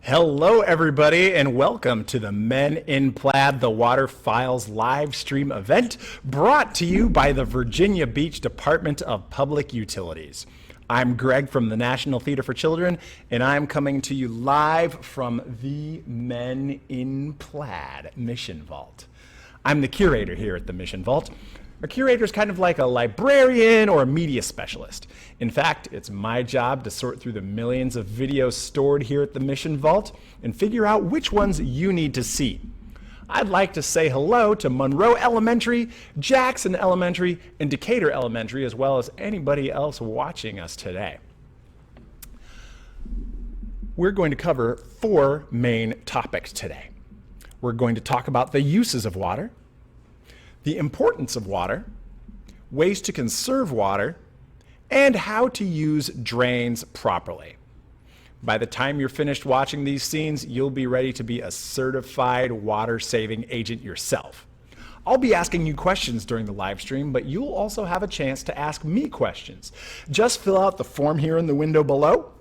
Hello, everybody, and welcome to the Men in Plaid, the Water Files live stream event brought to you by the Virginia Beach Department of Public Utilities. I'm Greg from the National Theater for Children, and I'm coming to you live from the Men in Plaid Mission Vault. I'm the curator here at the Mission Vault. A curator is kind of like a librarian or a media specialist. In fact, it's my job to sort through the millions of videos stored here at the Mission Vault and figure out which ones you need to see. I'd like to say hello to Monroe Elementary, Jackson Elementary, and Decatur Elementary, as well as anybody else watching us today. We're going to cover 4 main topics today. We're going to talk about the uses of water, the importance of water, ways to conserve water, and how to use drains properly. By the time you're finished watching these scenes, you'll be ready to be a certified water-saving agent yourself. I'll be asking you questions during the live stream, but you'll also have a chance to ask me questions. Just fill out the form here in the window below,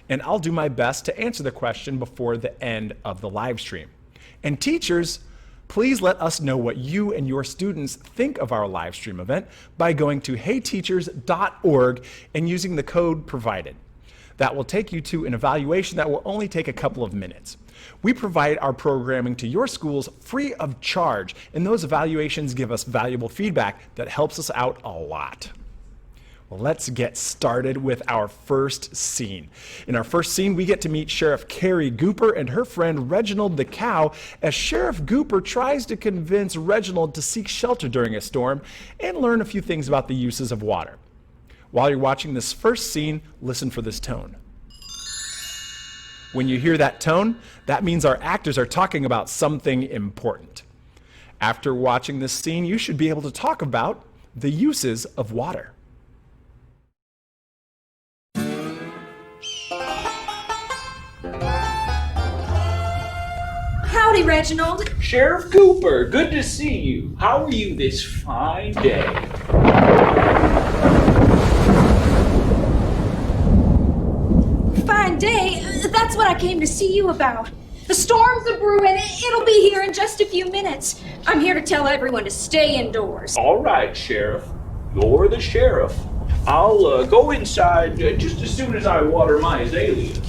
and I'll do my best to answer the question before the end of the live stream. And teachers, please let us know what you and your students think of our live stream event by going to heyteachers.org and using the code provided. That will take you to an evaluation that will only take a couple of minutes. We provide our programming to your schools free of charge, and those evaluations give us valuable feedback that helps us out a lot. Well, let's get started with our first scene. In our first scene, we get to meet Sheriff Carrie Gooper and her friend Reginald the Cow as Sheriff Gooper tries to convince Reginald to seek shelter during a storm and learn a few things about the uses of water. While you're watching this first scene, listen for this tone. When you hear that tone, that means our actors are talking about something important. After watching this scene, you should be able to talk about the uses of water. Howdy, Reginald. Sheriff Cooper, good to see you. How are you this fine day? Fine day? That's what I came to see you about. The storm's a brewing. It'll be here in just a few minutes. I'm here to tell everyone to stay indoors. All right, Sheriff. You're the sheriff. I'll go inside just as soon as I water my azaleas.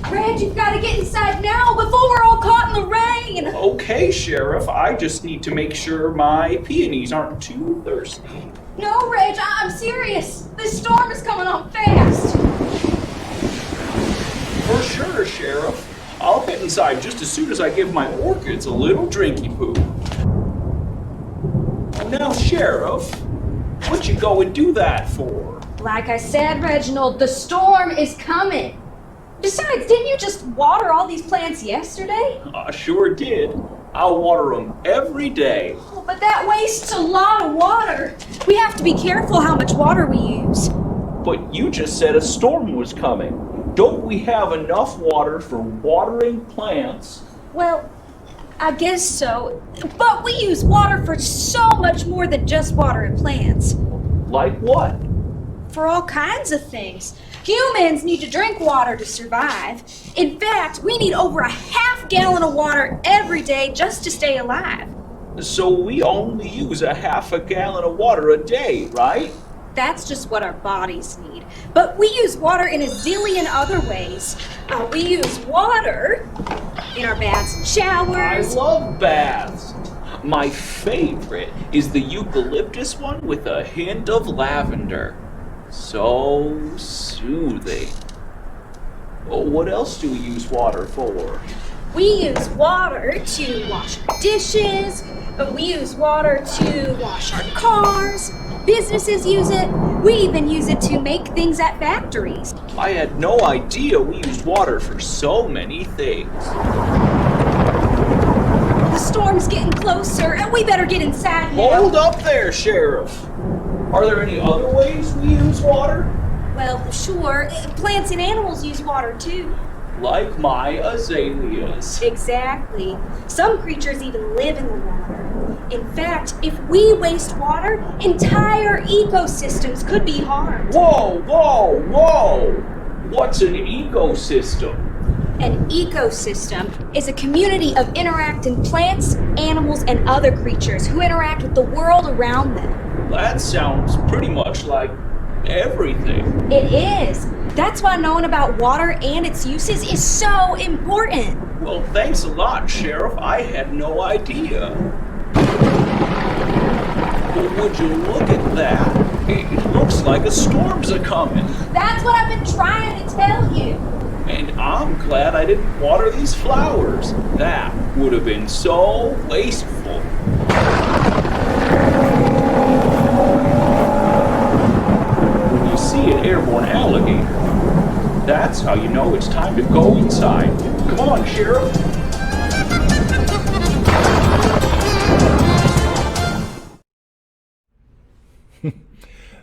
Reg, you've got to get inside now before we're all caught in the rain. Okay, Sheriff. I just need to make sure my peonies aren't too thirsty. No, Reg, I'm serious. This storm is coming on fast. For sure, Sheriff. I'll get inside just as soon as I give my orchids a little drinky poo. Now, Sheriff, what you go and do that for? Like I said, Reginald, the storm is coming. Besides, didn't you just water all these plants yesterday? I sure did. I'll water them every day. Oh, but that wastes a lot of water. We have to be careful how much water we use. But you just said a storm was coming. Don't we have enough water for watering plants? Well, I guess so. But we use water for so much more than just watering plants. Like what? For all kinds of things. Humans need to drink water to survive. In fact, we need over a half gallon of water every day just to stay alive. So we only use a half a gallon of water a day, right? That's just what our bodies need. But we use water in a zillion other ways. We use water in our baths and showers. I love baths. My favorite is the eucalyptus one with a hint of lavender. So soothing. Well, what else do we use water for? We use water to wash our dishes. We use water to wash our cars. Businesses use it. We even use it to make things at factories. I had no idea we used water for so many things. The storm's getting closer, and we better get inside now. Hold up there, Sheriff. Are there any other ways we use water? Well, sure. Plants and animals use water too. Like my azaleas. Exactly. Some creatures even live in the water. In fact, if we waste water, entire ecosystems could be harmed. Whoa, whoa, whoa! What's an ecosystem? An ecosystem is a community of interacting plants, animals, and other creatures who interact with the world around them. That sounds pretty much like everything. It is. That's why knowing about water and its uses is so important. Well, thanks a lot, Sheriff. I had no idea. Would you look at that? It looks like a storm's a-coming. That's what I've been trying to tell you. And I'm glad I didn't water these flowers. That would have been so wasteful. When you see an airborne alligator, that's how you know it's time to go inside. Come on, Sheriff.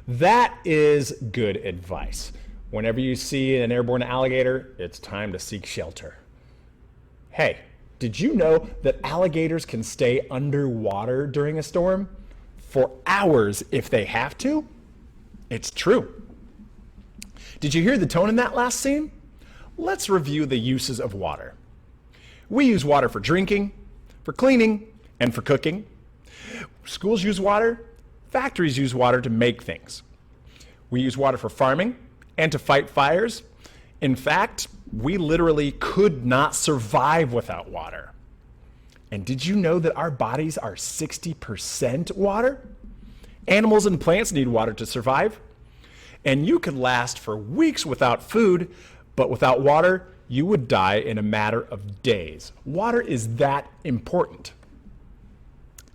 That is good advice. Whenever you see an airborne alligator, it's time to seek shelter. Hey, did you know that alligators can stay underwater during a storm? For hours if they have to? It's true. Did you hear the tone in that last scene? Let's review the uses of water. We use water for drinking, for cleaning, and for cooking. Schools use water. Factories use water to make things. We use water for farming and to fight fires. In fact, we literally could not survive without water. And did you know that our bodies are 60% water? Animals and plants need water to survive. And you could last for weeks without food, but without water, you would die in a matter of days. Water is that important.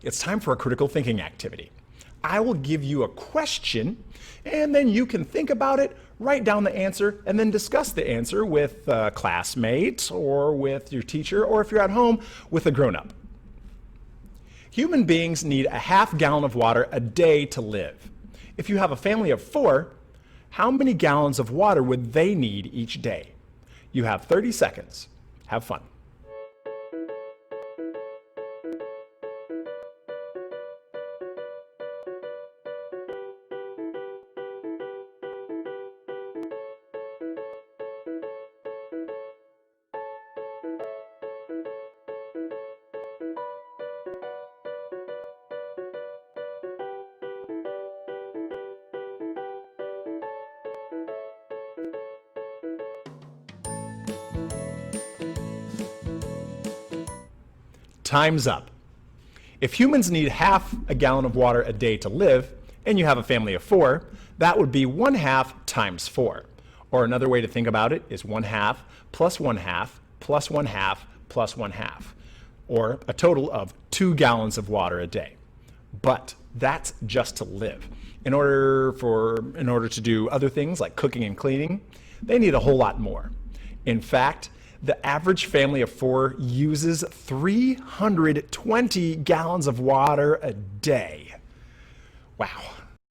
It's time for a critical thinking activity. I will give you a question, and then you can think about it, write down the answer, and then discuss the answer with a classmate or with your teacher, or if you're at home, with a grown-up. Human beings need a half gallon of water a day to live. If you have a family of 4, how many gallons of water would they need each day? You have 30 seconds. Have fun. Time's up. If humans need half a gallon of water a day to live, and you have a family of 4, that would be 1/2 times 4. Or another way to think about it is 1/2 plus 1/2 plus 1/2 plus 1/2, or a total of 2 gallons of water a day. But that's just to live. In order to do other things like cooking and cleaning, they need a whole lot more. In fact, the average family of 4 uses 320 gallons of water a day. Wow.